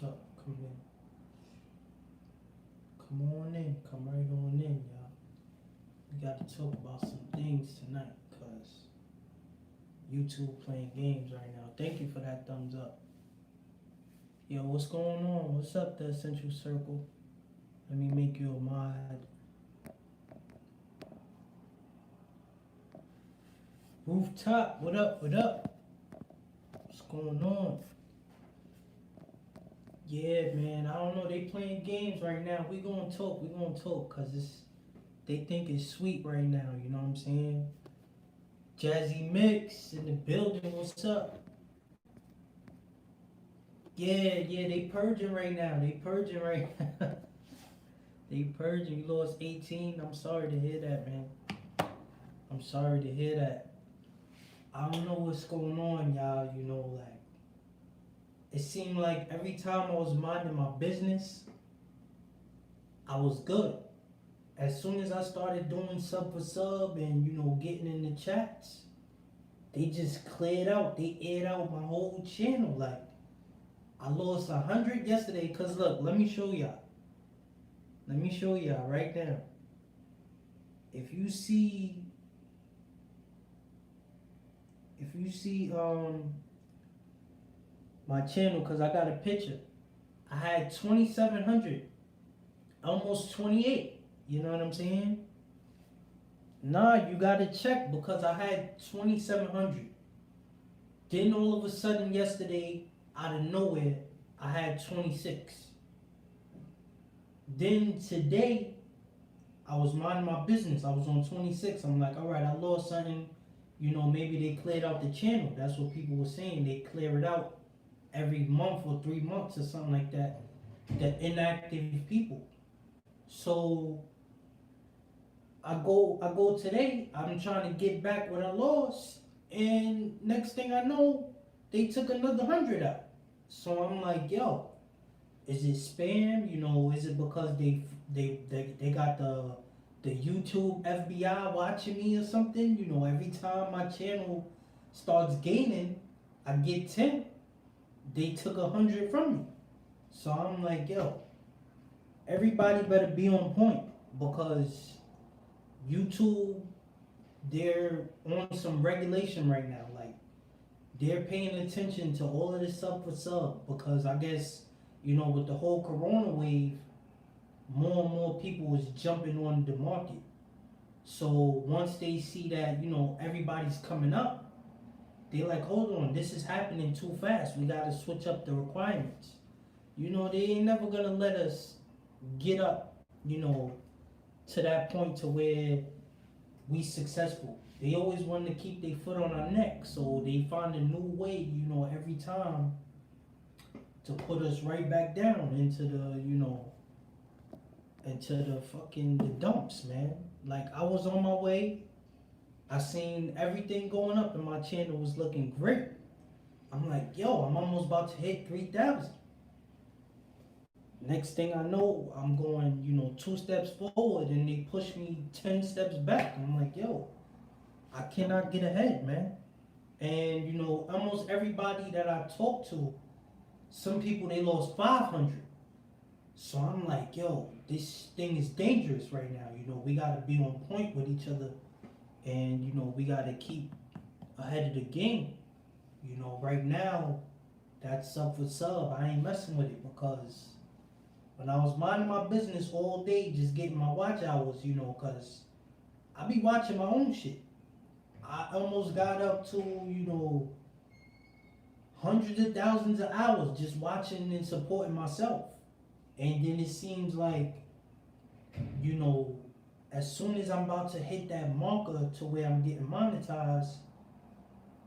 Chuck, come in. Come on in. Come right on in, y'all. We got to talk about some things tonight, cause YouTube playing games right now. Thank you for that thumbs up. Yo, what's going on? What's up, the Essential Circle? Let me make you a mod. Rooftop, what up? What up? What's going on? Yeah, man. I don't know. They playing games right now. We gonna talk. We gonna talk, cause they think it's sweet right now. You know what I'm saying? Jazzy Mix in the building. What's up? Yeah. They purging right now. They purging right now. They purging. You lost 18. I'm sorry to hear that, man. I'm sorry to hear that. I don't know what's going on, y'all. You know, like, it seemed like every time I was minding my business, I was good. As soon as I started doing sub for sub and, you know, getting in the chats, they just cleared out. They aired out my whole channel. Like, I lost 100 yesterday. Cause look, let me show y'all. Let me show y'all right now. If you see my channel, cause I got a picture. I had 2,700, almost 28. You know what I'm saying? Nah, you gotta check because I had 2,700. Then all of a sudden yesterday, out of nowhere, I had 26. Then today, I was minding my business. I was on 26. I'm like, all right, I lost something. You know, maybe they cleared out the channel. That's what people were saying. They clear it out every month or 3 months or something like that. The inactive people. So I go today. I'm trying to get back what I lost, and next thing I know, they took another 100 out. So I'm like, yo, is it spam? You know, is it because they got the YouTube FBI watching me or something? You know, every time my channel starts gaining, I get 10. They took 100 from me. So I'm like, yo, everybody better be on point because YouTube, they're on some regulation right now. Like, they're paying attention to all of this sub for sub because I guess, you know, with the whole corona wave, more and more people was jumping on the market. So once they see that, you know, everybody's coming up, they like, hold on, this is happening too fast. We gotta switch up the requirements. You know, they ain't never gonna let us get up, you know, to that point to where we successful. They always want to keep their foot on our neck, so they find a new way, you know, every time to put us right back down into the, you know, into the fucking the dumps, man. Like, I was on my way. I seen everything going up and my channel was looking great. I'm like, yo, I'm almost about to hit 3,000. Next thing I know, I'm going, you know, 2 steps forward and they push me 10 steps back. I'm like, yo, I cannot get ahead, man. And, you know, almost everybody that I talked to, some people, they lost 500. So I'm like, yo, this thing is dangerous right now. You know, we got to be on point with each other. And, you know, we got to keep ahead of the game. You know, right now, that's sub for sub. I ain't messing with it because when I was minding my business all day, just getting my watch hours, you know, because I be watching my own shit. I almost got up to, you know, hundreds of thousands of hours just watching and supporting myself. And then it seems like, you know, as soon as I'm about to hit that marker to where I'm getting monetized,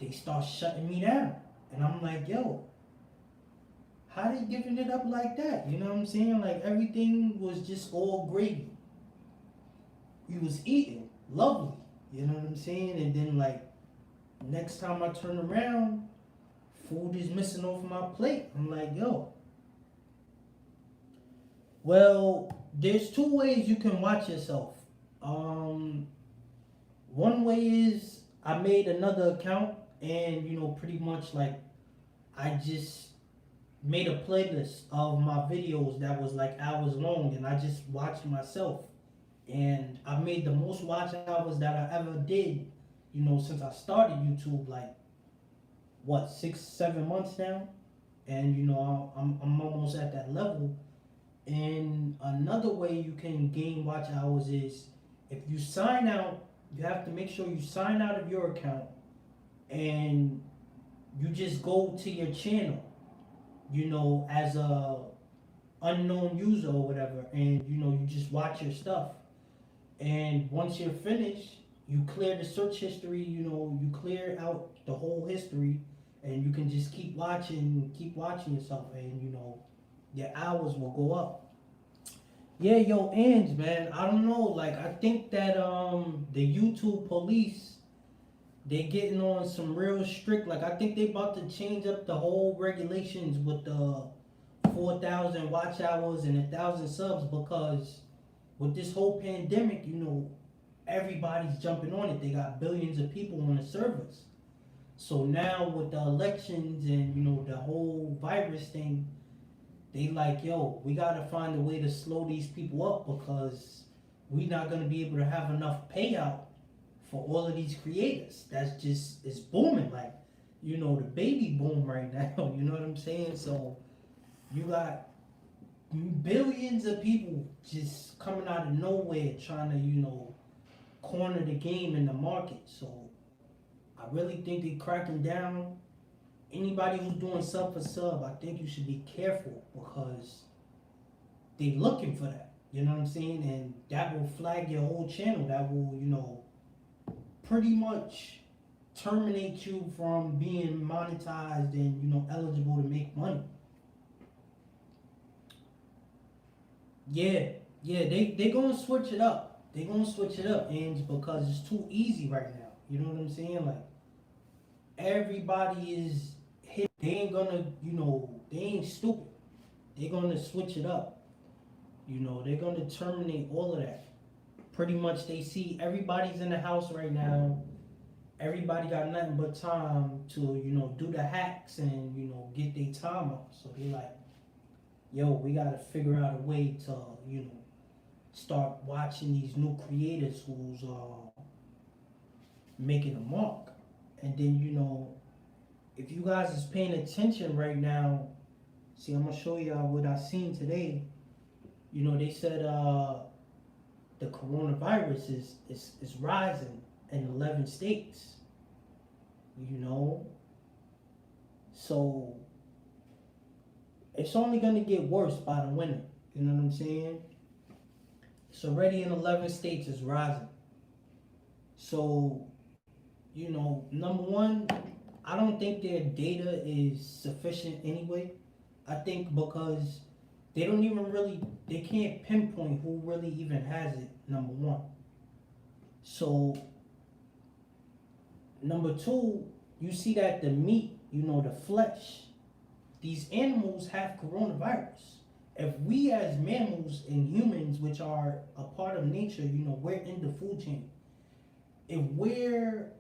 they start shutting me down. And I'm like, yo, how they giving it up like that? You know what I'm saying? Like, everything was just all gravy. We was eating, lovely. You know what I'm saying? And then, like, next time I turn around, food is missing off my plate. I'm like, yo. Well, there's 2 ways you can watch yourself. One way is I made another account and, you know, pretty much like I just made a playlist of my videos that was like hours long, and I just watched myself. And I made the most watch hours that I ever did, since I started YouTube. Like what, 6, 7 months now, and I'm almost at that level. And another way you can gain watch hours is if you sign out. You have to make sure you sign out of your account and you just go to your channel, as a unknown user or whatever, and you just watch your stuff. And once you're finished, you clear the search history, you clear out the whole history, and you can just keep watching yourself, and your hours will go up. Yeah, yo, Ange, man, I don't know. Like, I think that the YouTube police, they getting on some real strict. Like, I think they about to change up the whole regulations with the 4,000 watch hours and 1,000 subs, because with this whole pandemic, everybody's jumping on it. They got billions of people on the servers. So now with the elections and the whole virus thing, they like, yo, we gotta find a way to slow these people up, because we're not gonna be able to have enough payout for all of these creators. That's just, it's booming, like, the baby boom right now. You know what I'm saying? So you got billions of people just coming out of nowhere trying to, corner the game in the market. So I really think they're cracking down. Anybody who's doing sub for sub, I think you should be careful, because they looking for that. You know what I'm saying? And that will flag your whole channel. That will, pretty much terminate you from being monetized and, eligible to make money. Yeah, yeah, they gonna switch it up. They gonna switch it up, and because it's too easy right now. You know what I'm saying? Like, everybody is hit. They ain't gonna, they ain't stupid. They're gonna switch it up. They're gonna terminate all of that. Pretty much, they see everybody's in the house right now. Everybody got nothing but time to, do the hacks and, get their time up. So they like, yo, we gotta figure out a way to, start watching these new creators who's making a mark. And then, if you guys is paying attention right now, see, I'm gonna show y'all what I seen today. They said the coronavirus is rising in 11 states. So it's only gonna get worse by the winter. You know what I'm saying? It's already in 11 states. It's rising. So, number one, I don't think their data is sufficient anyway. I think because they don't even really, they can't pinpoint who really even has it, number one. So, number two, you see that the meat, the flesh, these animals have coronavirus. If we as mammals and humans, which are a part of nature, we're in the food chain. If we're,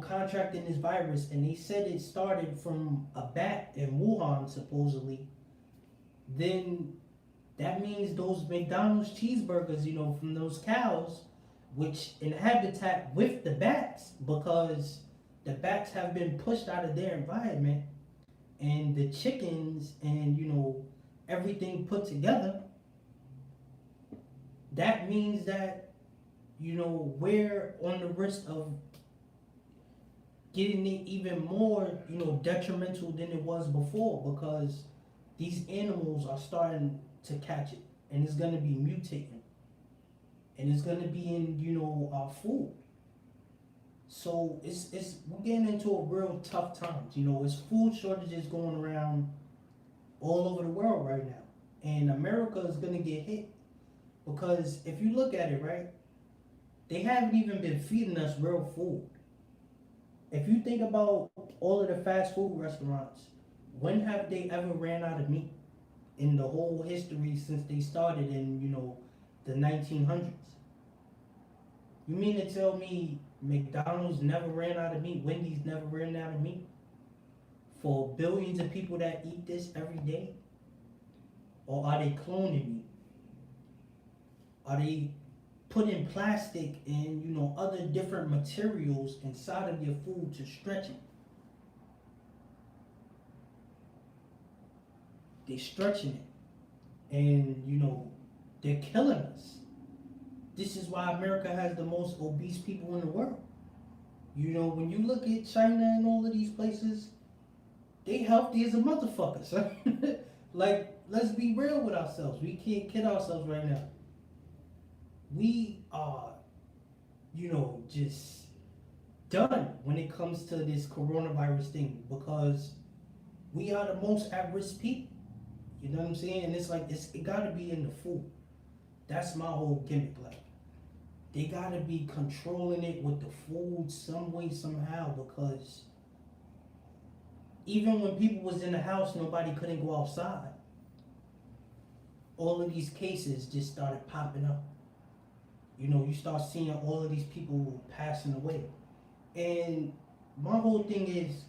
contracting this virus, and they said it started from a bat in Wuhan, supposedly, then that means those McDonald's cheeseburgers, from those cows, which in habitat with the bats, because the bats have been pushed out of their environment, and the chickens and, everything put together, that means that, we're on the risk of getting it even more, detrimental than it was before, because these animals are starting to catch it, and it's going to be mutating, and it's going to be in, our food. So we're getting into a real tough time. It's food shortages going around all over the world right now, and America is going to get hit, because if you look at it, right, they haven't even been feeding us real food. If you think about all of the fast food restaurants, when have they ever ran out of meat in the whole history since they started in, the 1900s? You mean to tell me McDonald's never ran out of meat? Wendy's never ran out of meat? for billions of people that eat this every day? Or are they cloning you? Are they putting plastic and other different materials inside of your food to stretch it? They're stretching it, and they're killing us. This is why America has the most obese people in the world. When you look at China and all of these places, they healthy as a motherfucker, son. Like, let's be real with ourselves. We can't kid ourselves right now. We are, just done when it comes to this coronavirus thing, because we are the most at-risk people. You know what I'm saying? And it's like, it gotta be in the food. That's my whole gimmick. Like, they gotta be controlling it with the food some way, somehow, because even when people was in the house, nobody couldn't go outside. All of these cases just started popping up. You start seeing all of these people passing away. And my whole thing is,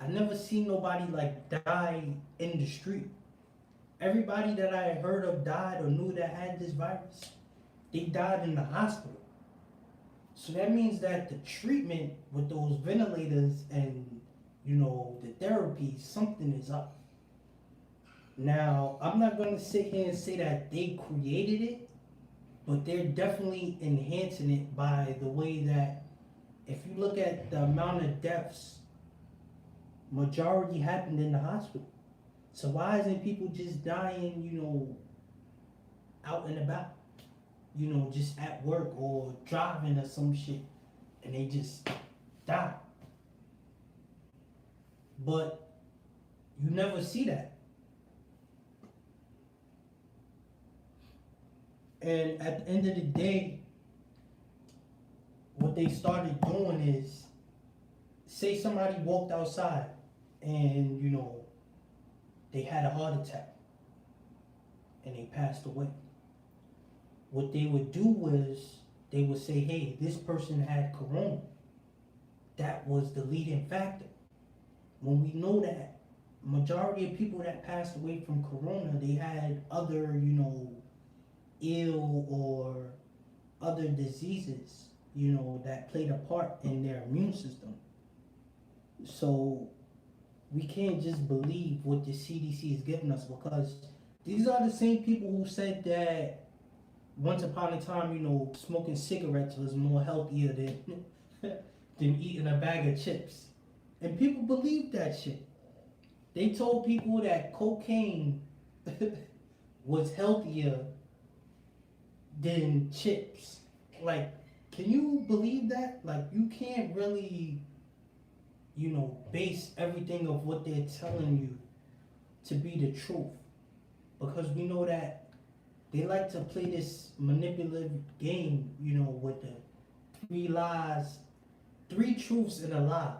I never seen nobody like die in the street. Everybody that I heard of died or knew that had this virus, they died in the hospital. So that means that the treatment with those ventilators and the therapy, something is up. Now, I'm not going to sit here and say that they created it, but they're definitely enhancing it by the way that, if you look at the amount of deaths, majority happened in the hospital. So why isn't people just dying, out and about? Just at work or driving or some shit, and they just die. But you never see that. And at the end of the day, what they started doing is, say somebody walked outside and, they had a heart attack and they passed away. What they would do was, they would say, hey, this person had corona. That was the leading factor. When we know that majority of people that passed away from corona, they had other, ill or other diseases, that played a part in their immune system. So we can't just believe what the CDC is giving us, because these are the same people who said that once upon a time, smoking cigarettes was more healthier than than eating a bag of chips. And people believed that shit. They told people that cocaine was healthier than chips. Like, can you believe that? Like, you can't really, base everything of what they're telling you to be the truth. Because we know that they like to play this manipulative game, with the 3 lies, 3 truths and a lie.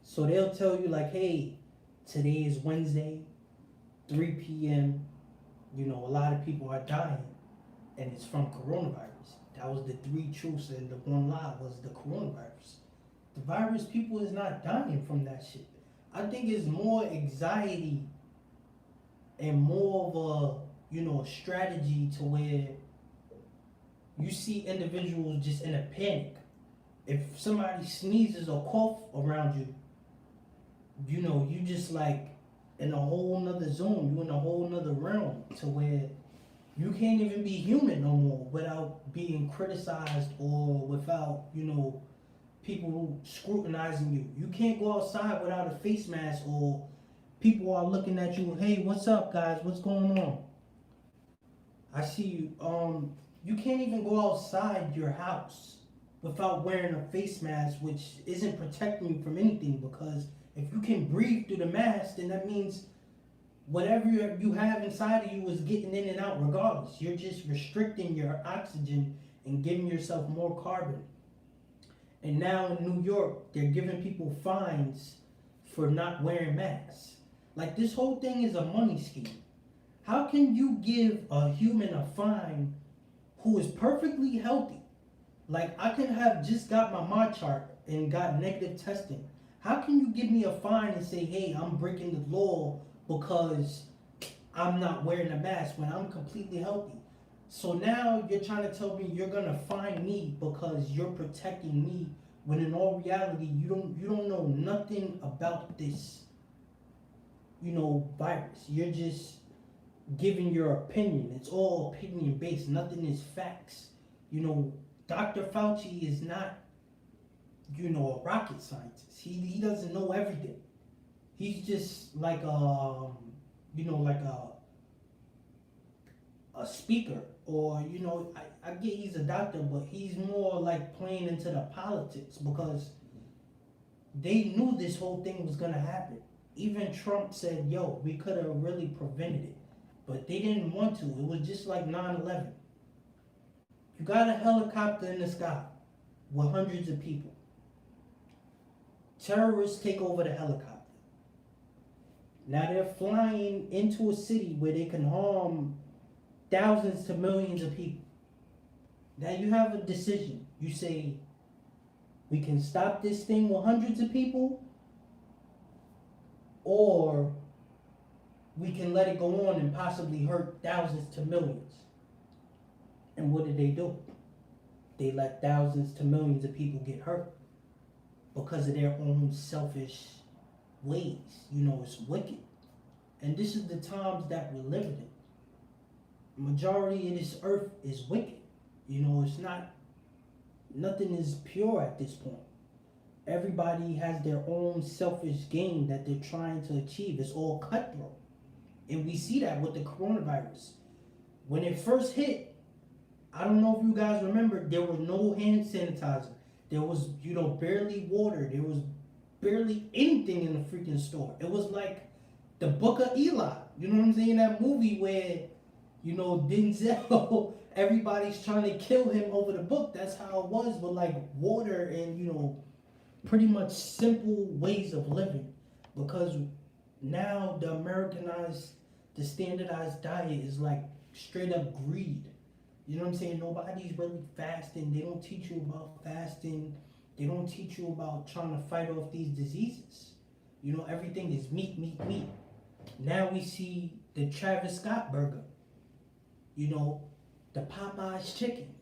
So they'll tell you like, hey, today is Wednesday, 3 p.m., a lot of people are dying, and it's from coronavirus. That was the 3 truths, and the 1 lie was the coronavirus. The virus, people is not dying from that shit. I think it's more anxiety and more of a strategy to where you see individuals just in a panic. If somebody sneezes or cough around you, you just like in a whole nother zone. You in a whole nother realm to where you can't even be human no more without being criticized or without, people scrutinizing you. You can't go outside without a face mask or people are looking at you, hey, what's up, guys? What's going on? I see you. You can't even go outside your house without wearing a face mask, which isn't protecting you from anything, because if you can breathe through the mask, then that means whatever you have inside of you is getting in and out regardless. You're just restricting your oxygen and giving yourself more carbon. And now in New York, they're giving people fines for not wearing masks. Like, this whole thing is a money scheme. How can you give a human a fine who is perfectly healthy? Like, I could have just got my mod chart and got negative testing. How can you give me a fine and say, hey, I'm breaking the law because I'm not wearing a mask when I'm completely healthy? So now you're trying to tell me you're gonna fine me because you're protecting me, when in all reality you don't know nothing about this, virus. You're just giving your opinion. It's all opinion based. Nothing is facts. Dr. Fauci is not, a rocket scientist. He doesn't know everything. He's just like like a speaker, or I get he's a doctor, but he's more like playing into the politics, because they knew this whole thing was gonna happen. Even Trump said, yo, we could have really prevented it, but they didn't want to. It was just like 9/11. You got a helicopter in the sky with hundreds of people. Terrorists take over the helicopter. Now they're flying into a city where they can harm thousands to millions of people. Now you have a decision. You say, we can stop this thing with hundreds of people, or we can let it go on and possibly hurt thousands to millions. And what did they do? They let thousands to millions of people get hurt because of their own selfish ways. It's wicked. And this is the times that we're living in. Majority of this earth is wicked. It's not, nothing is pure at this point. Everybody has their own selfish gain that they're trying to achieve. It's all cutthroat. And we see that with the coronavirus. When it first hit, I don't know if you guys remember, there was no hand sanitizer. There was, barely water. There was barely anything in the freaking store. It was like the Book of Eli. You know what I'm saying? That movie where, Denzel, everybody's trying to kill him over the book. That's how it was with like water and, pretty much simple ways of living. Because now the standardized diet is like straight up greed. You know what I'm saying? Nobody's really fasting. They don't teach you about fasting. They don't teach you about trying to fight off these diseases. Everything is meat, meat, meat. Now we see the Travis Scott burger. The Popeyes chicken.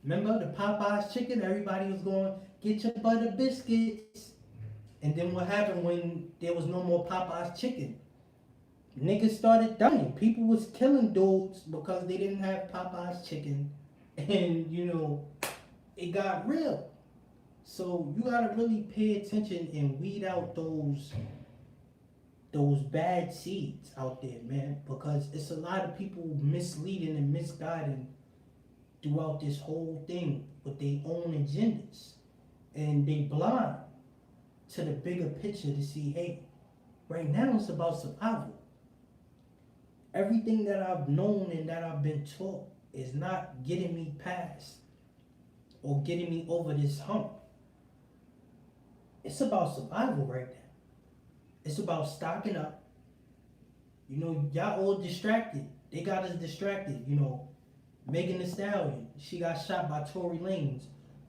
Remember the Popeyes chicken? Everybody was going, get your butter biscuits. And then what happened when there was no more Popeyes chicken? Niggas started dying. People was killing dudes because they didn't have Popeye's chicken. And, it got real. So you gotta really pay attention and weed out those bad seeds out there, man. Because it's a lot of people misleading and misguiding throughout this whole thing with their own agendas. And they blind to the bigger picture to see, hey, right now it's about survival. Everything that I've known and that I've been taught is not getting me past or getting me over this hump. It's about survival right now. It's about stocking up. Y'all all distracted. They got us distracted. Megan Thee Stallion, she got shot by Tory Lanez.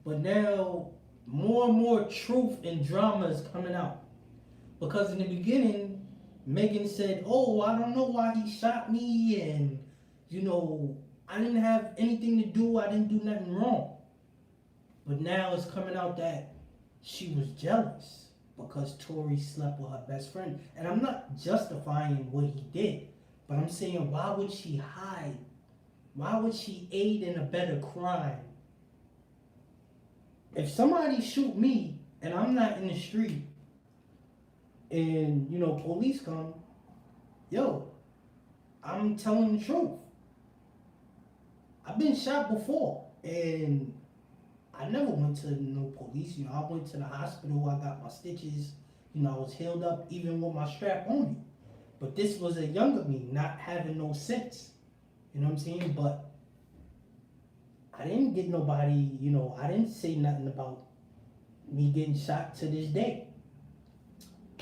But now more and more truth and drama is coming out. Because in the beginning, Megan said, oh, I don't know why he shot me, and, I didn't have anything to do, I didn't do nothing wrong. But now it's coming out that she was jealous because Tory slept with her best friend. And I'm not justifying what he did, but I'm saying, why would she hide? Why would she aid in a better crime? If somebody shoot me and I'm not in the street, and police come, yo, I'm telling the truth. I've been shot before, and I never went to no police. I went to the hospital. I got my stitches. I was healed up even with my strap on me. But this was a younger me, not having no sense. You know what I'm saying? But I didn't get nobody. I didn't say nothing about me getting shot to this day.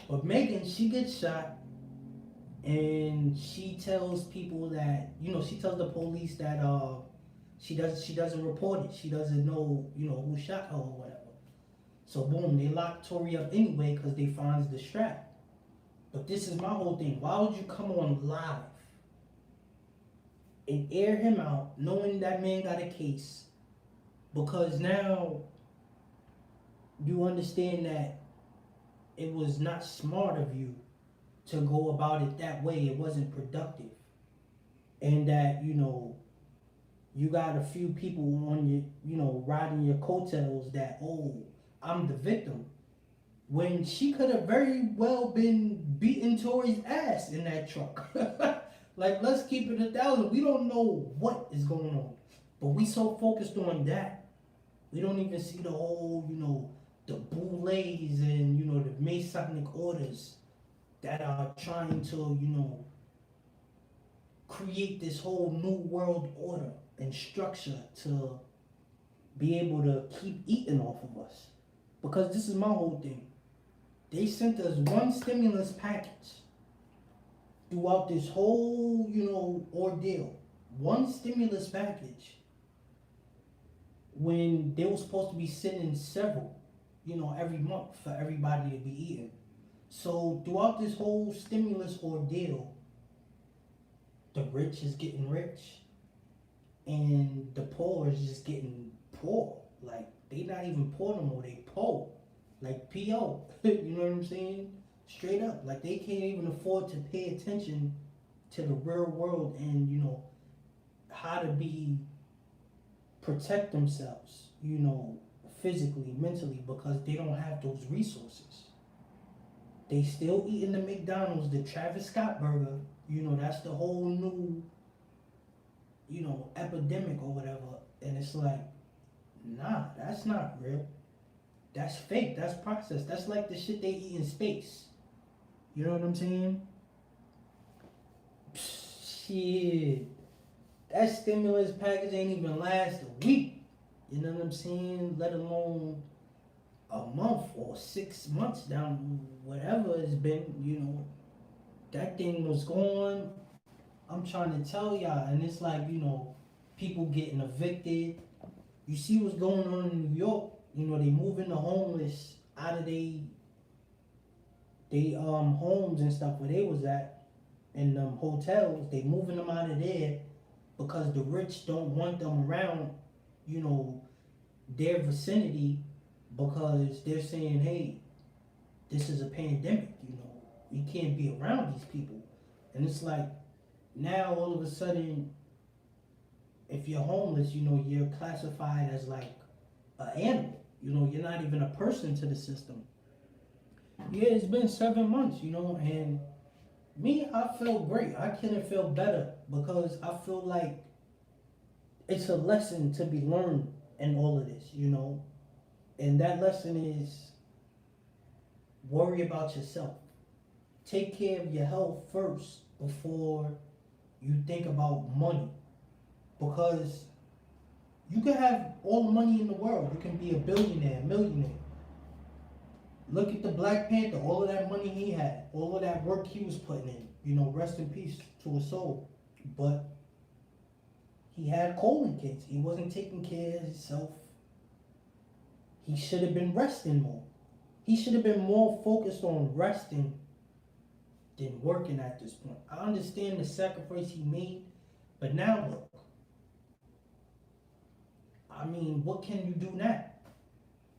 But Megan, she gets shot, and she tells people that, she tells the police that she doesn't report it. She doesn't know, who shot her or whatever. So boom, they lock Tory up anyway because they finds the strap. But this is my whole thing. Why would you come on live and air him out knowing that man got a case? Because now you understand that it was not smart of you to go about it that way. It wasn't productive. And that, you got a few people on your, riding your coattails that, oh, I'm the victim. When she could have very well been beating Tory's ass in that truck. Like, let's keep it 1,000. We don't know what is going on. But we so focused on that. We don't even see the whole, the boulets and, the Masonic orders that are trying to, create this whole new world order and structure to be able to keep eating off of us. Because this is my whole thing. They sent us one stimulus package throughout this whole, ordeal. One stimulus package when they were supposed to be sending several, every month for everybody to be eating. So throughout this whole stimulus ordeal, the rich is getting rich and the poor is just getting poor. Like, they not even poor no more, they poor. Like P.O. You know what I'm saying? Straight up. Like, they can't even afford to pay attention to the real world and, how to protect themselves, physically, mentally, because they don't have those resources. They still eating the McDonald's, the Travis Scott burger. That's the whole new, epidemic or whatever. And it's like, nah, that's not real. That's fake. That's processed. That's like the shit they eat in space. You know what I'm saying? Shit. That stimulus package ain't even last a week. You know what I'm saying? Let alone a month or 6 months down, whatever it's been, that thing was gone. I'm trying to tell y'all, and it's like, people getting evicted. You see what's going on in New York? They moving the homeless out of they homes and stuff where they was at, in hotels. They moving them out of there because the rich don't want them around, their vicinity, because they're saying, hey, this is a pandemic, we can't be around these people. And it's like, now all of a sudden, if you're homeless, you're classified as like an animal. You're not even a person to the system. Yeah, it's been 7 months, and me, I feel great. I couldn't feel better because I feel like it's a lesson to be learned in all of this, And that lesson is worry about yourself. Take care of your health first before you think about money. Because you can have all the money in the world. You can be a billionaire, millionaire. Look at the Black Panther, all of that money he had, all of that work he was putting in. Rest in peace to his soul. But he had colon cancer. He wasn't taking care of himself. He should have been resting more. He should have been more focused on resting than working at this point. I understand the sacrifice he made, but now look. I mean, what can you do now?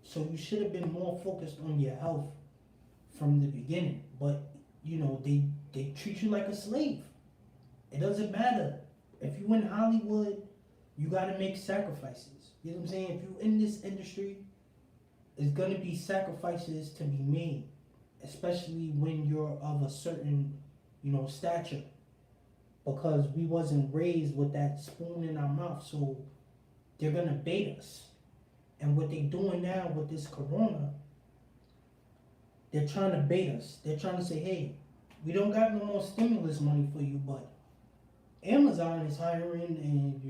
So you should have been more focused on your health from the beginning. But, they treat you like a slave. It doesn't matter. If you in Hollywood, you got to make sacrifices. You know what I'm saying? If you're in this industry, there's going to be sacrifices to be made. Especially when you're of a certain, stature. Because we wasn't raised with that spoon in our mouth. So they're going to bait us. And what they're doing now with this corona, they're trying to bait us. They're trying to say, hey, we don't got no more stimulus money for you, but Amazon is hiring and,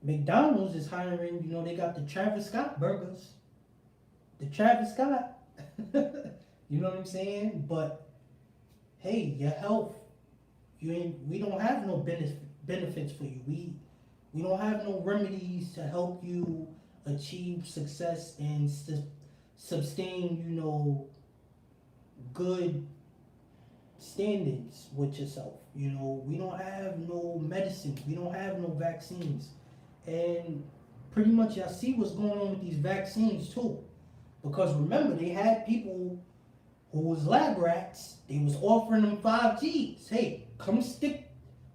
McDonald's is hiring, they got the Travis Scott burgers. The Travis Scott. You know what I'm saying? But, hey, your health, we don't have no benefits for you. We don't have no remedies to help you achieve success and sustain, good standings with yourself. We don't have no medicine, we don't have no vaccines. And pretty much y'all see what's going on with these vaccines too. Because remember, they had people who was lab rats, they was offering them 5Gs. Hey, come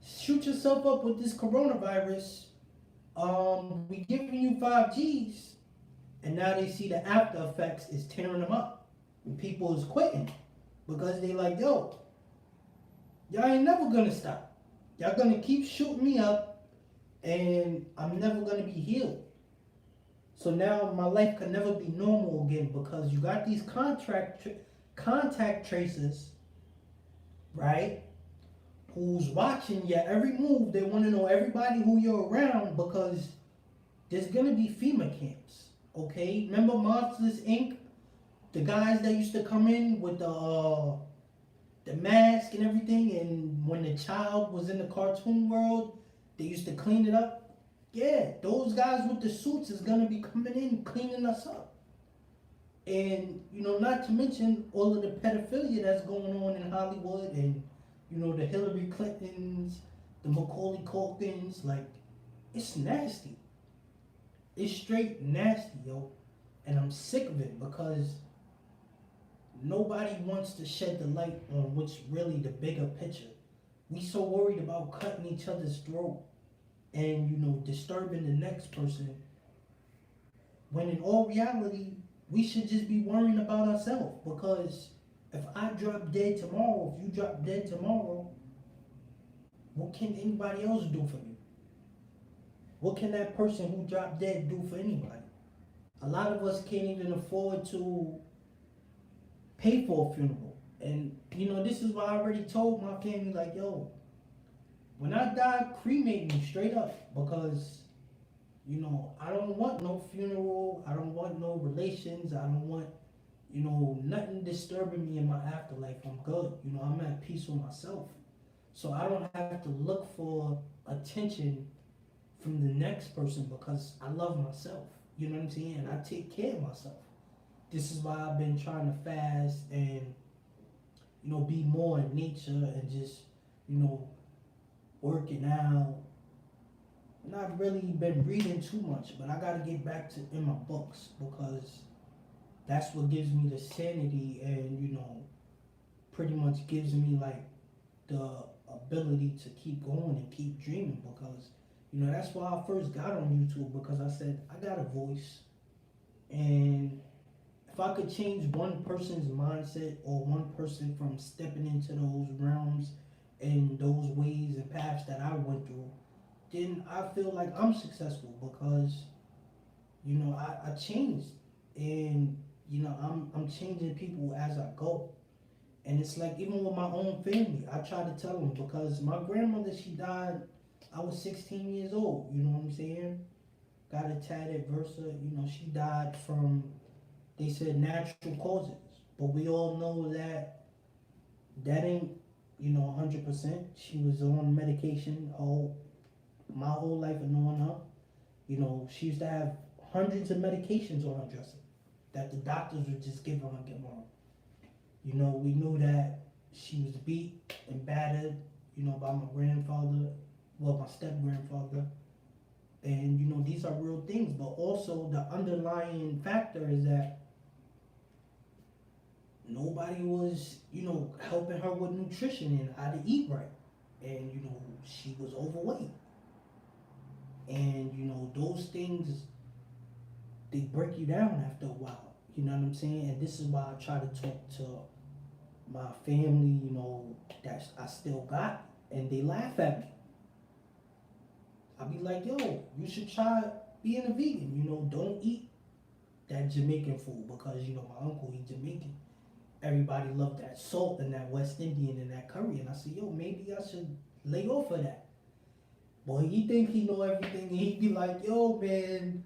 shoot yourself up with this coronavirus. We giving you 5Gs. And now they see the after effects is tearing them up. And people is quitting. Because they like, yo, y'all ain't never gonna stop. Y'all gonna keep shooting me up, and I'm never gonna be healed. So now my life can never be normal again because you got these contact tracers, right? Who's watching your every move. They want to know everybody who you're around because there's gonna be FEMA camps. Okay, remember Monsters Inc. The guys that used to come in with the mask and everything, and when the child was in the cartoon world, they used to clean it up. Yeah, those guys with the suits is gonna be coming in cleaning us up. And not to mention all of the pedophilia that's going on in Hollywood, and the Hillary Clintons, the Macaulay Culkins. Like, it's nasty. It's straight nasty, yo. And I'm sick of it because nobody wants to shed the light on what's really the bigger picture. We so worried about cutting each other's throat and disturbing the next person, when in all reality we should just be worrying about ourselves. Because if I drop dead tomorrow, if you drop dead tomorrow, what can anybody else do for you? What can that person who dropped dead do for anybody? A lot of us can't even afford to pay for a funeral. And this is why I already told my family, like, yo, when I die, cremate me straight up. Because I don't want no funeral, I don't want no relations, I don't want nothing disturbing me in my afterlife. I'm good. I'm at peace with myself. So I don't have to look for attention from the next person because I love myself. You know what I'm saying? And I take care of myself. This is why I've been trying to fast and be more in nature and just working out. Not really been reading too much, but I gotta get back to in my books because that's what gives me the sanity and pretty much gives me like the ability to keep going and keep dreaming. Because that's why I first got on YouTube, because I said I got a voice, and if I could change one person's mindset or one person from stepping into those realms and those ways and paths that I went through, then I feel like I'm successful. Because I changed, and I'm changing people as I go. And it's like, even with my own family, I try to tell them, because my grandmother, she died, I was 16 years old, you know what I'm saying? Got a tad adversa, she died from, they said, natural causes. But we all know that ain't, 100%. She was on medication my whole life of knowing her. She used to have hundreds of medications on her dresser that the doctors would just give her. We knew that she was beat and battered, by my grandfather, my step-grandfather. And, these are real things. But also the underlying factor is that nobody was, helping her with nutrition and how to eat right. And, she was overweight. And, those things, they break you down after a while. You know what I'm saying? And this is why I try to talk to my family, that I still got, and they laugh at me. I'll be like, yo, you should try being a vegan. Don't eat that Jamaican food, because, my uncle, he's Jamaican. Everybody loved that salt and that West Indian and that curry. And I said, yo, maybe I should lay off of that. Boy, he think he know everything, and he'd be like, yo, man,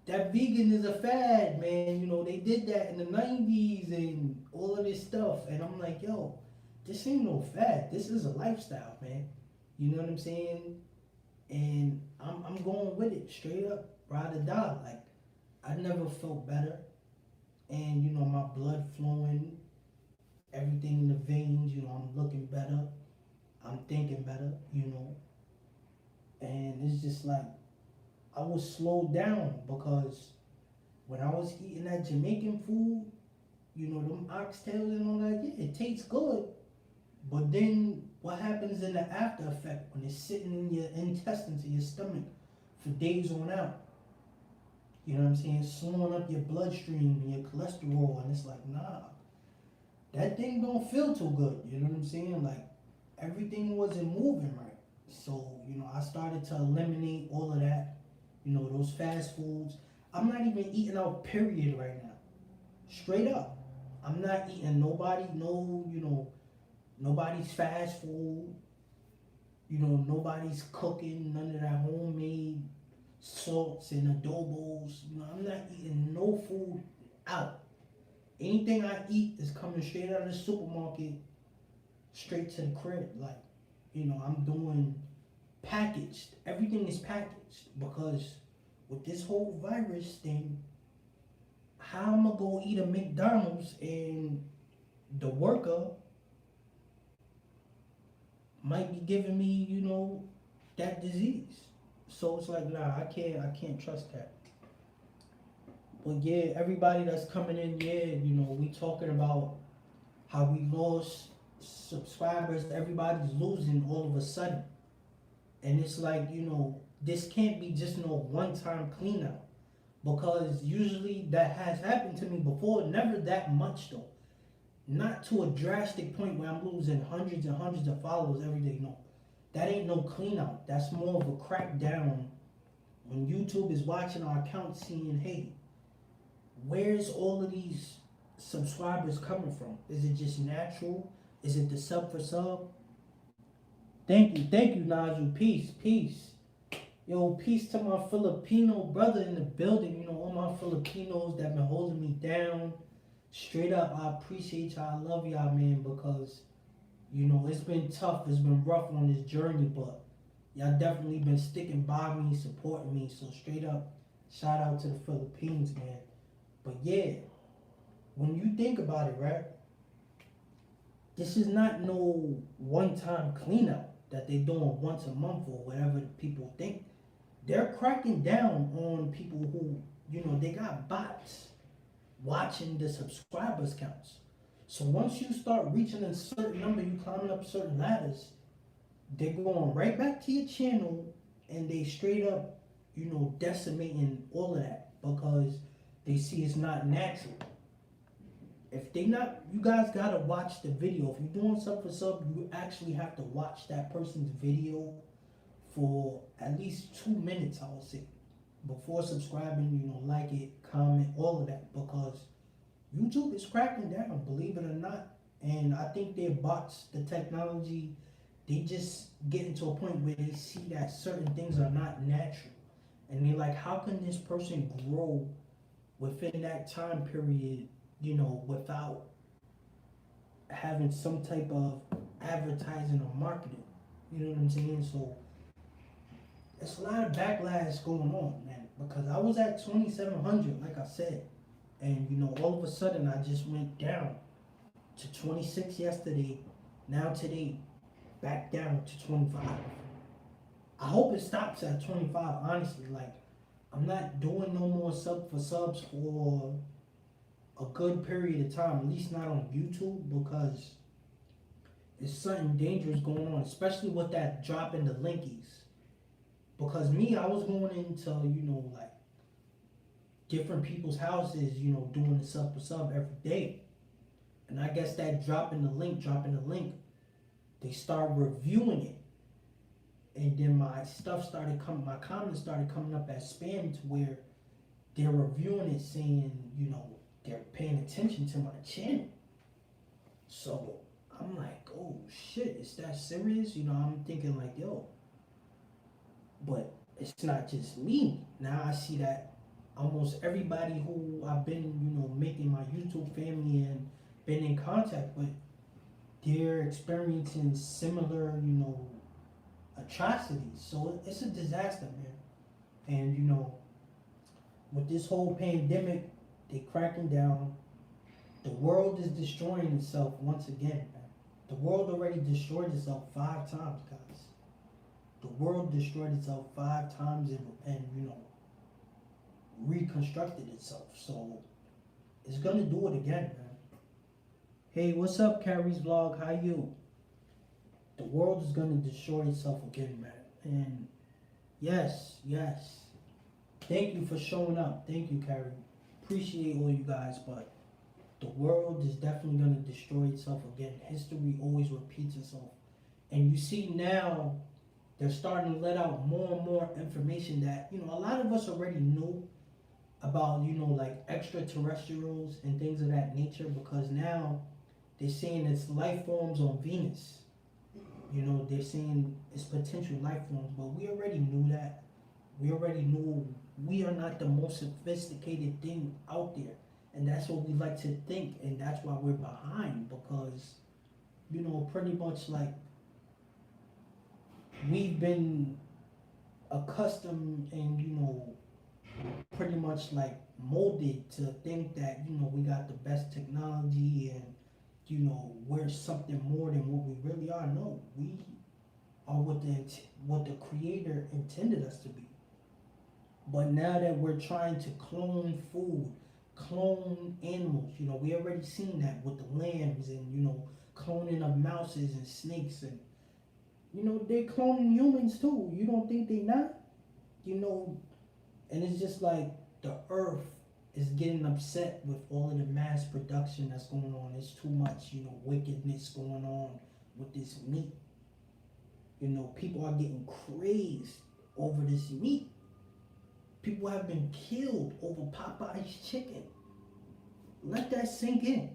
that vegan is a fad, man. They did that in the 90s and all of this stuff. And I'm like, yo, this ain't no fad. This is a lifestyle, man. You know what I'm saying? And I'm going with it straight up, ride or die. Like, I never felt better. and my blood flowing, everything in the veins. I'm looking better, I'm thinking better. And it's just like I was slowed down because when I was eating that Jamaican food, them oxtails and all that, yeah, it tastes good. But then what happens in the after effect when it's sitting in your intestines, in your stomach for days on out? You know what I'm saying? Slowing up your bloodstream and your cholesterol, and it's like, nah, that thing don't feel too good. You know what I'm saying? Like everything wasn't moving right. So, I started to eliminate all of that, those fast foods. I'm not even eating out, period, right now. Straight up. I'm not eating nobody, nobody's fast food. Nobody's cooking none of that homemade salts and adobos. I'm not eating no food out. Anything I eat is coming straight out of the supermarket, straight to the crib. Like, I'm doing packaged. Everything is packaged because with this whole virus thing, how am I gonna eat a McDonald's and the worker might be giving me, that disease? So it's like, nah, I can't trust that. But yeah, everybody that's coming in, yeah, we talking about how we lost subscribers. Everybody's losing all of a sudden. And it's like, this can't be just no one time clean out. Because usually that has happened to me before, never that much though. Not to a drastic point where I'm losing hundreds and hundreds of followers every day. No. That ain't no clean out. That's more of a crackdown when YouTube is watching our account saying, hey, where's all of these subscribers coming from? Is it just natural? Is it the sub for sub? Thank you, Nigel. Peace, peace. Yo, peace to my Filipino brother in the building. All my Filipinos that been holding me down. Straight up, I appreciate y'all. I love y'all, man, because, it's been tough. It's been rough on this journey, but y'all definitely been sticking by me, supporting me. So straight up, shout out to the Philippines, man. But yeah, when you think about it, right? This is not no one-time cleanup that they doing once a month or whatever people think. They're cracking down on people who, they got bots watching the subscribers counts. So once you start reaching a certain number, you climbing up certain ladders, they're going right back to your channel and they straight up, decimating all of that because they see it's not natural. If they not, you guys gotta watch the video. If you're doing sub for sub, you actually have to watch that person's video for at least 2 minutes, I would say, before subscribing. Like it, comment, all of that, because YouTube is cracking down, believe it or not. And I think their bots, the technology, they just getting to a point where they see that certain things are not natural, and they're like, how can this person grow within that time period? Without having some type of advertising or marketing. You know what I'm saying? So it's a lot of backlash going on, man. Because I was at 2,700, like I said, and all of a sudden I just went down to 26 yesterday. Now today, back down to 25. I hope it stops at 25. Honestly, like I'm not doing no more sub for subs for a good period of time, at least not on YouTube, because it's something dangerous going on, especially with that drop in the linkies. Because me, I was going into, like different people's houses, doing the sub for sub every day. And I guess that dropping the link, they start reviewing it. And then my comments started coming up as spam, to where they're reviewing it saying, they're paying attention to my channel. So I'm like, oh shit, is that serious? I'm thinking like, yo, but it's not just me. Now I see that almost everybody who I've been, making my YouTube family and been in contact with, they're experiencing similar, atrocities. So it's a disaster, man. And with this whole pandemic, They cracking down. The world is destroying itself once again, man. The world already destroyed itself 5 times, guys. The world destroyed itself 5 times and reconstructed itself. So it's gonna do it again, man. Hey, what's up, Carrie's vlog? How you? The world is gonna destroy itself again, man. And yes, yes. Thank you for showing up. Thank you, Carrie. Appreciate all you guys, but the world is definitely gonna destroy itself again. History always repeats itself. And you see now they're starting to let out more and more information that, a lot of us already knew about, like extraterrestrials and things of that nature, because now they're saying it's life forms on Venus. They're saying it's potential life forms, but we already knew that. We already knew we are not the most sophisticated thing out there. And that's what we like to think, and that's why we're behind, because, pretty much like we've been accustomed and, pretty much like molded to think that, we got the best technology and, we're something more than what we really are. No, we are what the creator intended us to be. But now that we're trying to clone food, clone animals, we already seen that with the lambs and, cloning of mouses and snakes and, they're cloning humans too. You don't think they not? And it's just like the earth is getting upset with all of the mass production that's going on. It's too much, wickedness going on with this meat. People are getting crazed over this meat. People have been killed over Popeye's chicken. Let that sink in.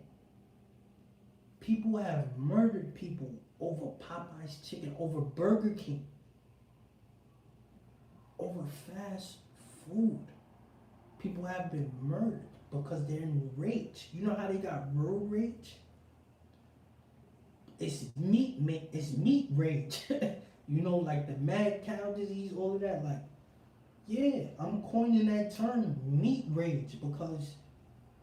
People have murdered people over Popeye's chicken, over Burger King, over fast food. People have been murdered because they're in rage. You know how they got road rage? It's meat rage. Like the mad cow disease, all of that. Like, yeah, I'm coining that term, meat rage, because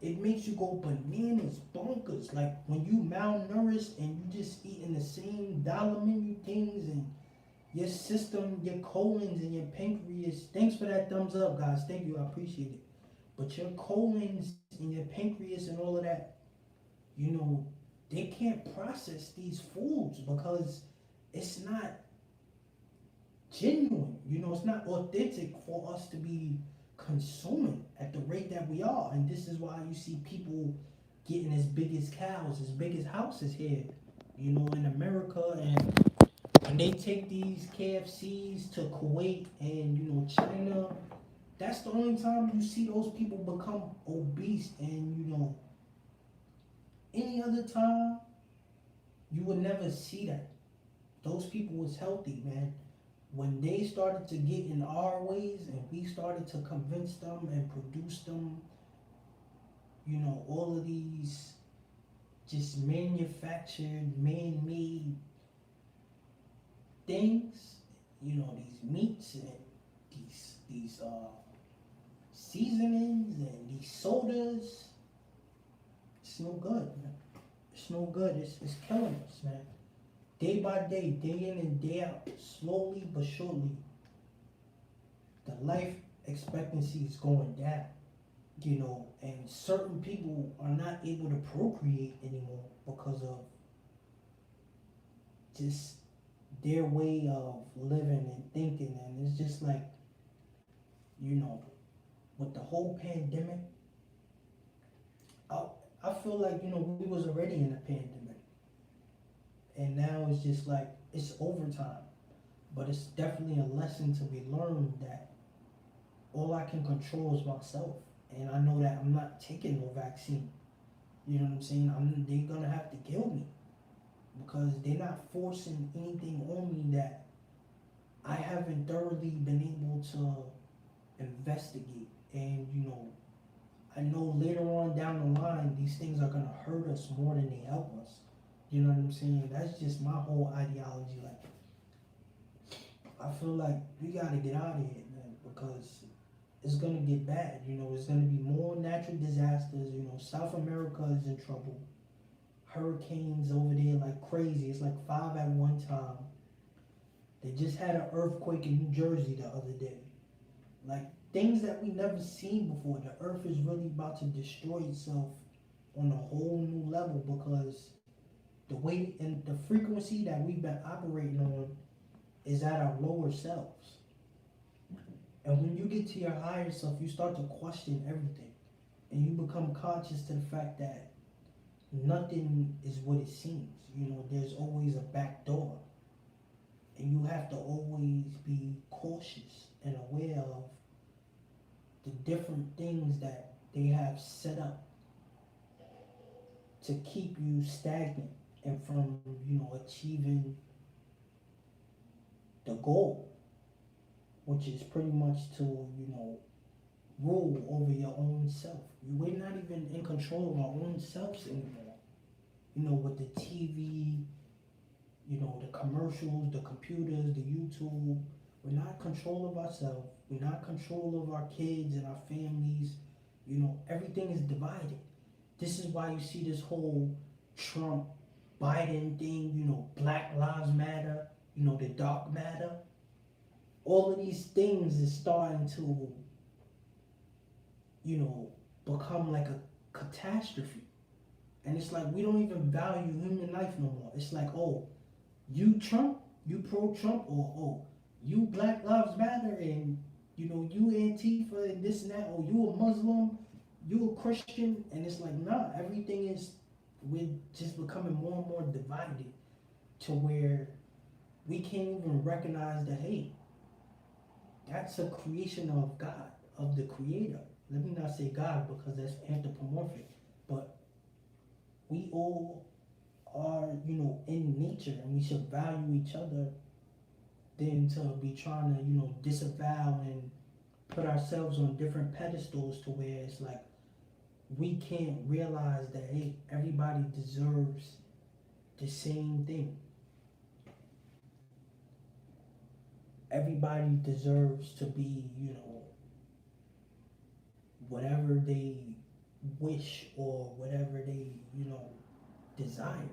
it makes you go bananas, bonkers. Like when you malnourished and you just eating the same dollar menu things, and your system, your colons and your pancreas. Thanks for that thumbs up, guys. Thank you, I appreciate it. But your colons and your pancreas and all of that, they can't process these foods because it's not genuine. It's not authentic for us to be consuming at the rate that we are. And this is why you see people getting as big as cows, as big as houses here, in America. And when they take these KFCs to Kuwait and, China, that's the only time you see those people become obese. And, any other time, you would never see that. Those people was healthy, man. When they started to get in our ways and we started to convince them and produce them, all of these just manufactured, man-made things, these meats and these seasonings and these sodas, it's no good, man. It's no good. It's killing us, man. Day by day, day in and day out, slowly but surely, the life expectancy is going down, and certain people are not able to procreate anymore because of just their way of living and thinking. And it's just like, with the whole pandemic, I feel like, we was already in a pandemic. And now it's just like, it's overtime. But it's definitely a lesson to be learned that all I can control is myself. And I know that I'm not taking no vaccine. You know what I'm saying? They're going to have to kill me. Because they're not forcing anything on me that I haven't thoroughly been able to investigate. And, I know later on down the line, these things are going to hurt us more than they help us. You know what I'm saying? That's just my whole ideology. Like, I feel like we got to get out of here, man, because it's gonna get bad. You know, it's gonna be more natural disasters. You know, South America is in trouble. Hurricanes over there like crazy. It's like five at one time. They just had an earthquake in New Jersey the other day. Like things that we never seen before. The earth is really about to destroy itself on a whole new level because the way and the frequency that we've been operating on is at our lower selves. And when you get to your higher self, you start to question everything. And you become conscious to the fact that nothing is what it seems. You know, there's always a back door. And you have to always be cautious and aware of the different things that they have set up to keep you stagnant and from, you know, achieving the goal, which is pretty much to, you know, rule over your own self. We're not even in control of our own selves anymore. You know, with the TV, you know, the commercials, the computers, the YouTube, we're not in control of ourselves. We're not in control of our kids and our families. You know, everything is divided. This is why you see this whole Trump, Biden thing, you know, Black Lives Matter, you know, the dark matter. All of these things is starting to, you know, become like a catastrophe. And it's like we don't even value human life no more. It's like, oh, you Trump, you pro-Trump, or oh, you Black Lives Matter, and you know, you Antifa and this and that, or you a Muslim, you a Christian, and it's like, nah, everything is, we're just becoming more and more divided to where we can't even recognize that, hey, that's a creation of God, of the Creator. Let me not say God because that's anthropomorphic, but we all are, you know, in nature, and we should value each other than to be trying to, you know, disavow and put ourselves on different pedestals to where it's like we can't realize that, hey, everybody deserves the same thing. Everybody deserves to be, you know, whatever they wish or whatever they, you know, desire.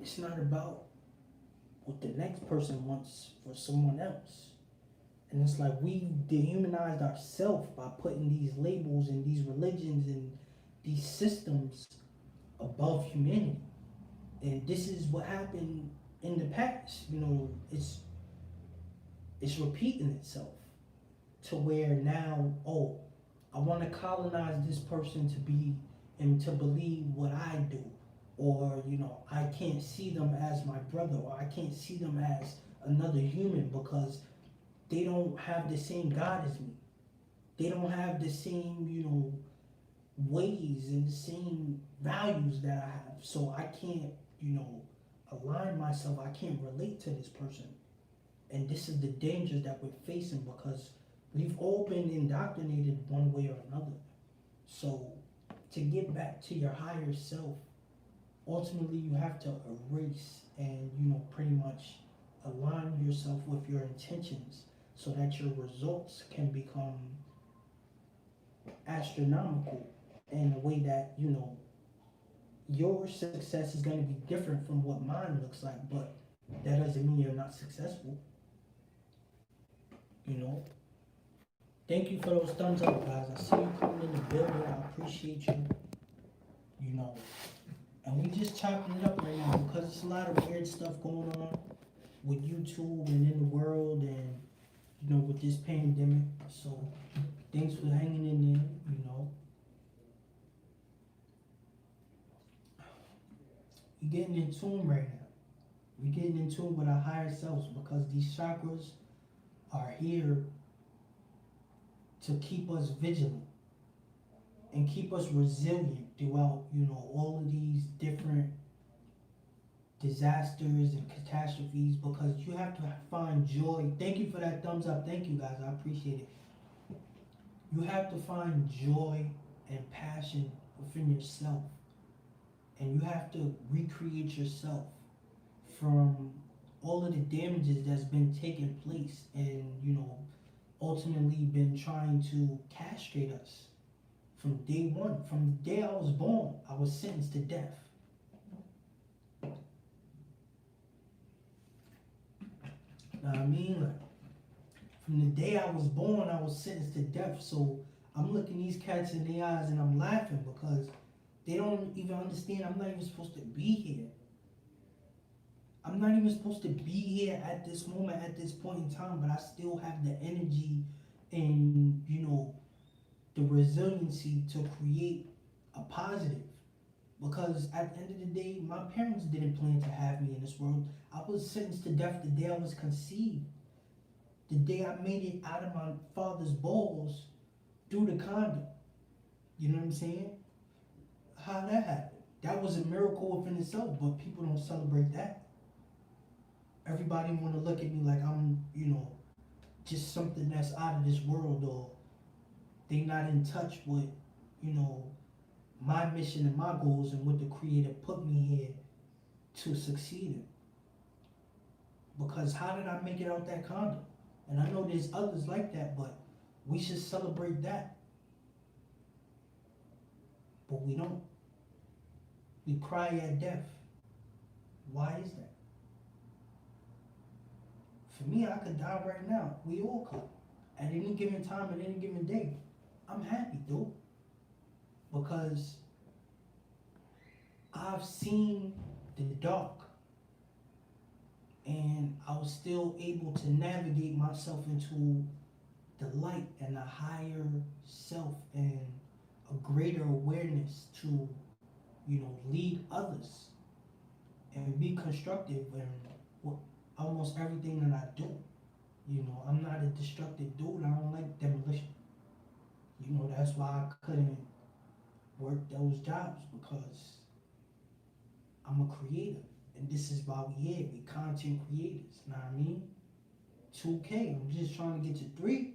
It's not about what the next person wants for someone else. And it's like we dehumanized ourselves by putting these labels and these religions and these systems above humanity. And this is what happened in the past. You know, it's repeating itself to where now, oh, I want to colonize this person to be and to believe what I do. Or, you know, I can't see them as my brother, or I can't see them as another human because they don't have the same God as me. They don't have the same, you know, ways and the same values that I have. So I can't, you know, align myself. I can't relate to this person. And this is the dangers that we're facing because we've all been indoctrinated one way or another. So to get back to your higher self, ultimately you have to erase and, you know, pretty much align yourself with your intentions so that your results can become astronomical in a way that, you know, your success is going to be different from what mine looks like, but that doesn't mean you're not successful. You know, thank you for those thumbs up, guys. I see you coming in the building. I appreciate you. You know, and we just chopping it up right now because there's a lot of weird stuff going on with YouTube and in the world, and you know, with this pandemic. So thanks for hanging in there. You know, we're getting in tune right now. We're getting in tune with our higher selves because these chakras are here to keep us vigilant and keep us resilient throughout, you know, all of these different disasters and catastrophes, because you have to find joy. Thank you for that thumbs up. Thank you, guys. I appreciate it. You have to find joy and passion within yourself, and you have to recreate yourself from all of the damages that's been taking place, and, you know, ultimately been trying to castrate us from day one. From the day I was born, I was sentenced to death. Know what I mean? Like, from the day I was born, I was sentenced to death. So I'm looking these cats in the eyes and I'm laughing because they don't even understand I'm not even supposed to be here. I'm not even supposed to be here at this moment, at this point in time, but I still have the energy and, the resiliency to create a positive. Because at the end of the day, my parents didn't plan to have me in this world. I was sentenced to death the day I was conceived. The day I made it out of my father's balls through the condom. You know what I'm saying? How that happened? That was a miracle within itself, but people don't celebrate that. Everybody want to look at me like I'm, just something that's out of this world, or they not in touch with, you know, my mission and my goals and what the creator put me here to succeed in. Because how did I make it out that condom? And I know there's others like that, but we should celebrate that. But we don't. We cry at death. Why is that? For me, I could die right now. We all could. At any given time, at any given day. I'm happy, dude. Because I've seen the dark. And I was still able to navigate myself into the light and a higher self and a greater awareness to, lead others and be constructive in almost everything that I do. I'm not a destructive dude. I don't like demolition. That's why I couldn't work those jobs, because I'm a creator. And this is why we here. We content creators. Know what I mean? 2K. I'm just trying to get to 3.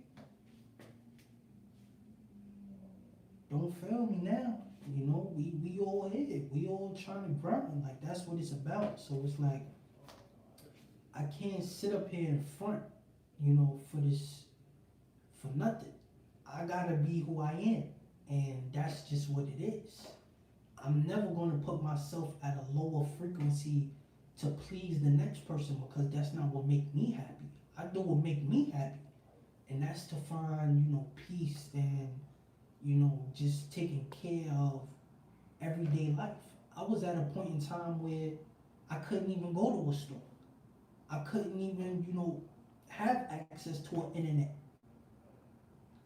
Don't fail me now. We all here. We all trying to grind. Like, that's what it's about. So it's like, I can't sit up here in front, for nothing. I gotta be who I am. And that's just what it is. I'm never going to put myself at a lower frequency to please the next person, because that's not what make me happy. I do what make me happy. And that's to find, peace and, just taking care of everyday life. I was at a point in time where I couldn't even go to a store. I couldn't even, have access to an internet.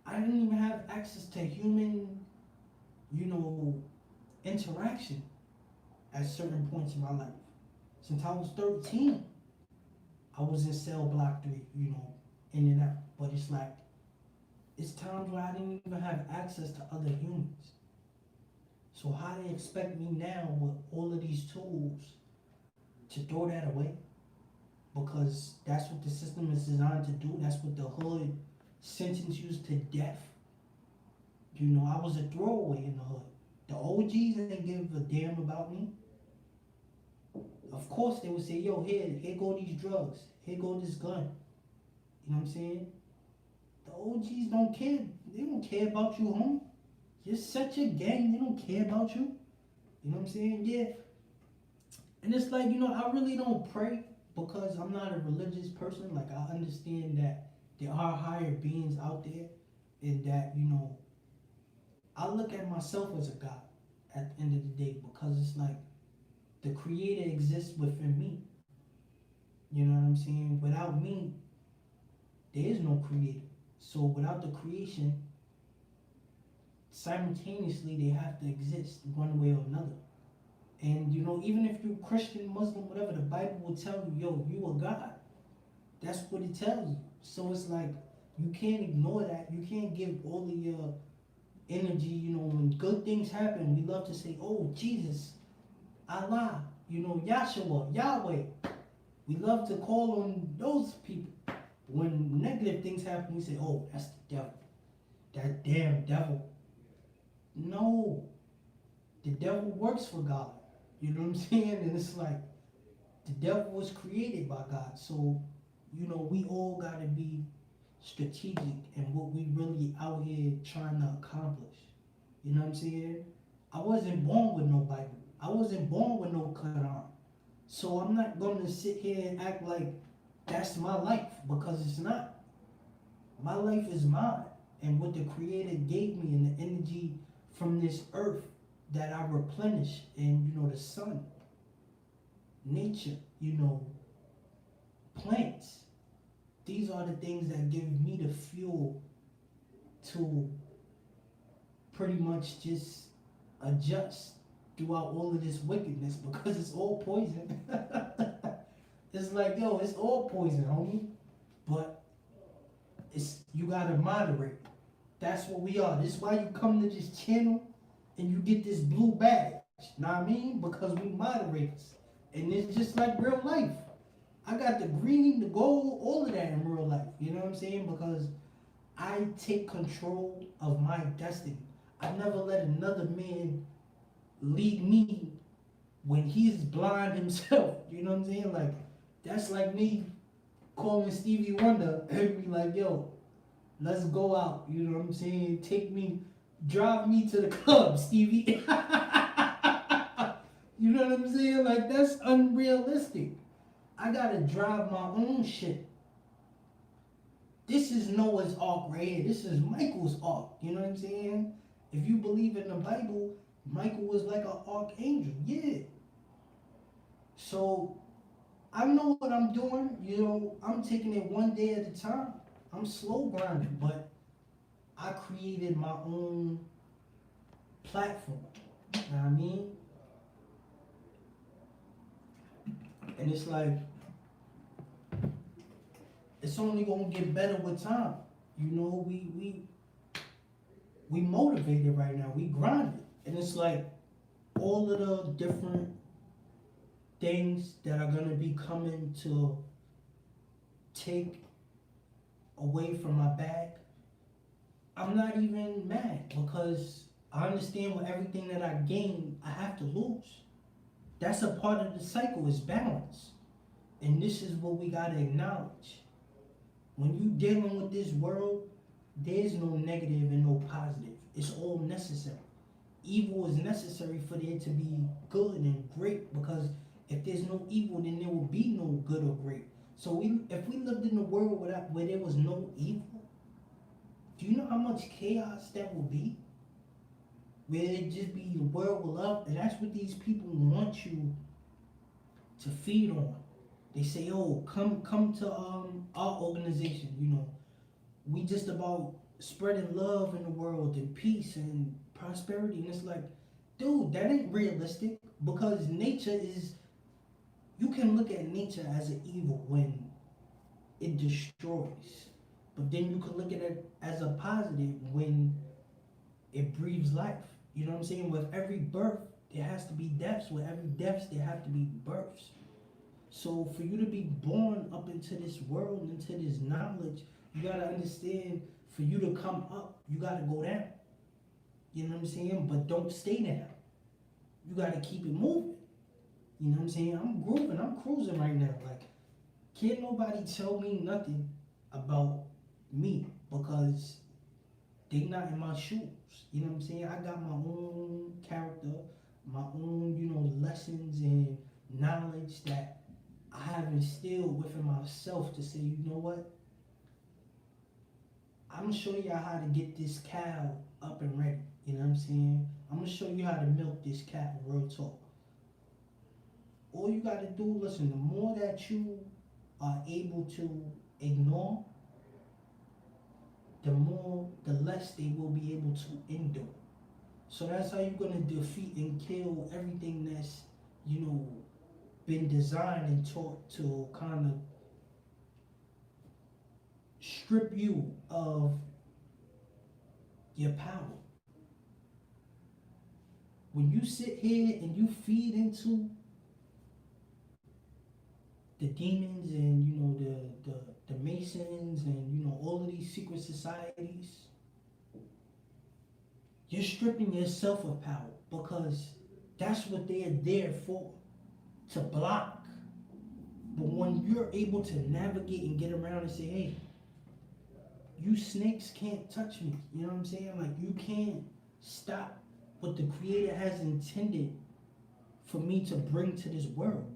I didn't even have access to human, interaction at certain points in my life. Since I was 13, I was in cell block 3, in and out. But it's like, it's times where I didn't even have access to other humans. So how they expect me now with all of these tools to throw that away? Because that's what the system is designed to do. That's what the hood sentenced you to death. I was a throwaway in the hood. The OGs didn't give a damn about me. Of course they would say, yo, here go these drugs. Here go this gun. You know what I'm saying? The OGs don't care. They don't care about you, homie. Just set your gang. They don't care about you. You know what I'm saying? Yeah. And it's like, I really don't pray, because I'm not a religious person. Like, I understand that there are higher beings out there, and that, I look at myself as a God at the end of the day, because it's like the creator exists within me. You know what I'm saying? Without me, there is no creator. So without the creation, simultaneously they have to exist one way or another. And even if you're Christian, Muslim, whatever, the Bible will tell you, yo, you are God. That's what it tells you. So it's like, you can't ignore that. You can't give all of your energy, when good things happen, we love to say, oh, Jesus, Allah, Yahshua, Yahweh. We love to call on those people. When negative things happen, we say, oh, that's the devil. That damn devil. No. The devil works for God. You know what I'm saying? And it's like, the devil was created by God. So, we all got to be strategic in what we really out here trying to accomplish. You know what I'm saying? I wasn't born with no Bible. I wasn't born with no Quran. So I'm not going to sit here and act like that's my life, because it's not. My life is mine. And what the Creator gave me and the energy from this earth that I replenish, and the sun, nature, plants. These are the things that give me the fuel to pretty much just adjust throughout all of this wickedness, because it's all poison. It's like, yo, it's all poison, homie. But you gotta moderate. That's what we are. This is why you come to this channel and you get this blue badge. Know what I mean? Because we moderators. And it's just like real life. I got the green, the gold, all of that in real life. You know what I'm saying? Because I take control of my destiny. I never let another man lead me when he's blind himself. You know what I'm saying? Like, that's like me calling Stevie Wonder and be like, yo, let's go out. You know what I'm saying? Drive me to the club, Stevie. You know what I'm saying? Like, that's unrealistic. I gotta drive my own shit. This is Noah's Ark right here. This is Michael's Ark. You know what I'm saying? If you believe in the Bible, Michael was like an archangel. Yeah. So I know what I'm doing. I'm taking it one day at a time. I'm slow grinding, but I created my own platform. You know what I mean? And it's like, it's only gonna get better with time. We motivated right now. We grinded. And it's like all of the different things that are gonna be coming to take away from my bag, I'm not even mad, because I understand with everything that I gain, I have to lose. That's a part of the cycle, is balance. And this is what we gotta acknowledge. When you dealing with this world, there's no negative and no positive. It's all necessary. Evil is necessary for there to be good and great, because if there's no evil, then there will be no good or great. So if we lived in a world where there was no evil, do you know how much chaos that would be? Where it just be the world will love, and that's what these people want you to feed on. They say, "Oh, come to our organization. We just about spreading love in the world and peace and prosperity." And it's like, dude, that ain't realistic, because nature is. You can look at nature as an evil when it destroys, but then you can look at it as a positive when it breathes life. You know what I'm saying? With every birth, there has to be deaths. With every deaths, there have to be births. So for you to be born up into this world, into this knowledge, you gotta understand, for you to come up, you gotta go down. You know what I'm saying? But don't stay down. You gotta keep it moving. You know what I'm saying? I'm grooving, I'm cruising right now. Like, can't nobody tell me nothing about me, because they not in my shoes. You know what I'm saying? I got my own character, my own, lessons and knowledge that I have instilled within myself to say, you know what? I'm gonna show you how to get this cow up and ready. You know what I'm saying? I'm gonna show you how to milk this cow, real talk. All you gotta do, listen, the more that you are able to ignore, the less they will be able to endure. So that's how you're gonna defeat and kill everything that's, been designed and taught to kind of strip you of your power. When you sit here and you feed into the demons and the Masons and all of these secret societies, you're stripping yourself of power, because that's what they're there for, to block. But when you're able to navigate and get around and say, hey, you snakes can't touch me. You know what I'm saying? Like, you can't stop what the creator has intended for me to bring to this world.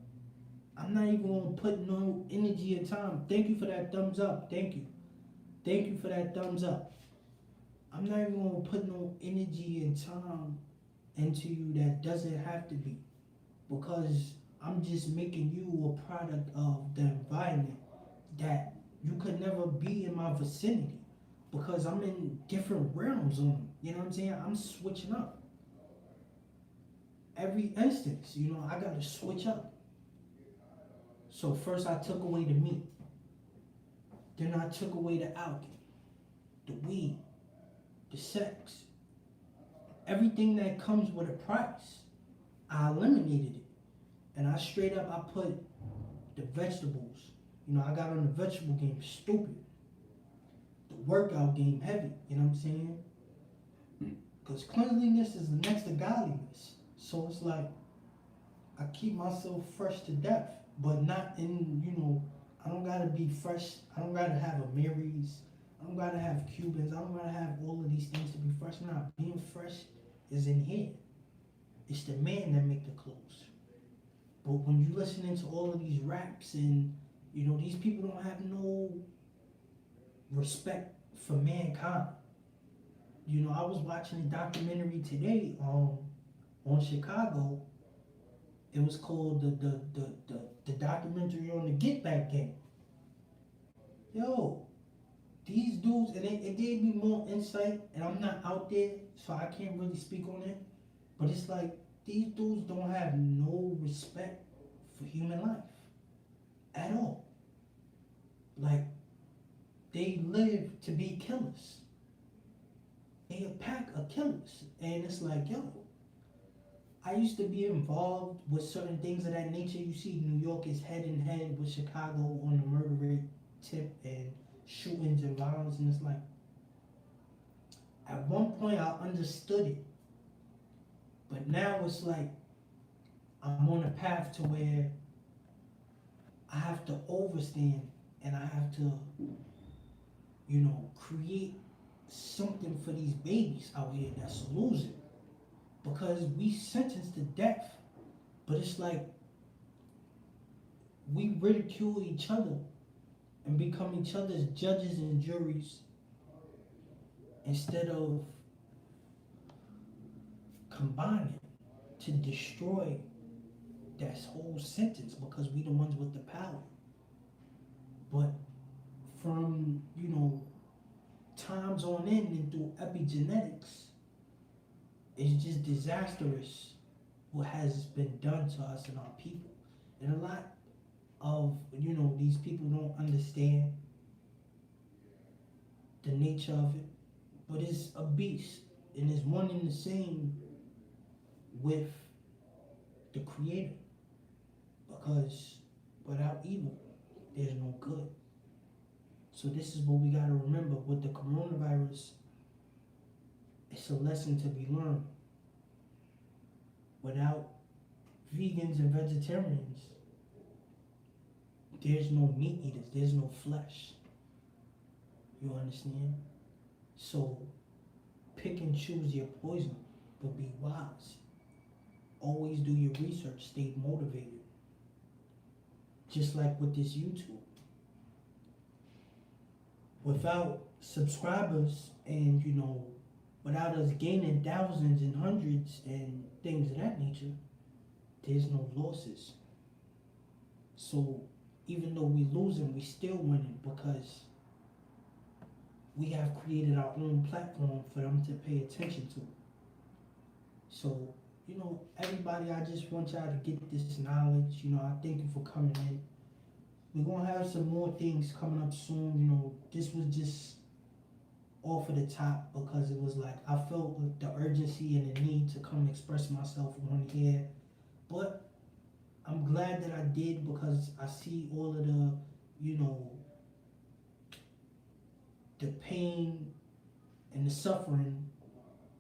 I'm not even gonna put no energy and time. Thank you for that thumbs up. Thank you. Thank you for that thumbs up. I'm not even gonna put no energy and time into you that doesn't have to be. Because I'm just making you a product of the environment that you could never be in my vicinity. Because I'm in different realms on, you know what I'm saying? I'm switching up. Every instance, I gotta switch up. So first I took away the meat. Then I took away the alcohol, the weed, the sex. Everything that comes with a price. I eliminated it. And I straight up, I put the vegetables. I got on the vegetable game stupid. The workout game heavy. You know what I'm saying? Because cleanliness is the next to godliness. So it's like, I keep myself fresh to death. But not in, I don't gotta be fresh. I don't gotta have a Mary's. I don't gotta have Cubans. I don't gotta have all of these things to be fresh. Nah, being fresh is in here. It's the man that make the clothes. But when you listening to all of these raps and, these people don't have no respect for mankind. I was watching a documentary today on Chicago. It was called the documentary on the Get Back game. Yo, these dudes, and it gave me more insight, and I'm not out there, so I can't really speak on it. But it's like, these dudes don't have no respect for human life at all. Like, they live to be killers. They a pack of killers. And it's like, yo, I used to be involved with certain things of that nature. You see, New York is head in head with Chicago on the murder rate tip and shootings and violence. And it's like, at one point I understood it. But now it's like, I'm on a path to where I have to overstand and I have to, create something for these babies out here that's losing. Because we sentenced to death, but it's like we ridicule each other and become each other's judges and juries instead of combining to destroy that whole sentence because we the ones with the power. But from, times on end and through epigenetics, it's just disastrous what has been done to us and our people. And a lot of, these people don't understand the nature of it. But it's a beast. And it's one and the same with the Creator. Because without evil, there's no good. So this is what we got to remember with the coronavirus. It's a lesson to be learned. Without vegans and vegetarians, there's no meat eaters, there's no flesh. You understand? So pick and choose your poison, but be wise. Always do your research, stay motivated. Just like with this YouTube. Without subscribers and, without us gaining thousands and hundreds and things of that nature, there's no losses. So even though we losing, we still winning because we have created our own platform for them to pay attention to. So, everybody, I just want y'all to get this knowledge. I thank you for coming in. We're going to have some more things coming up soon. This was just off of the top because it was like I felt the urgency and the need to come express myself on here. But I'm glad that I did because I see all of the, the pain and the suffering,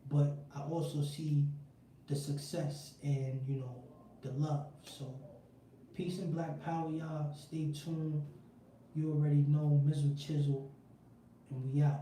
but I also see the success and, the love. So peace and black power, y'all. Stay tuned. You already know, Mizzle Chisel. and we out.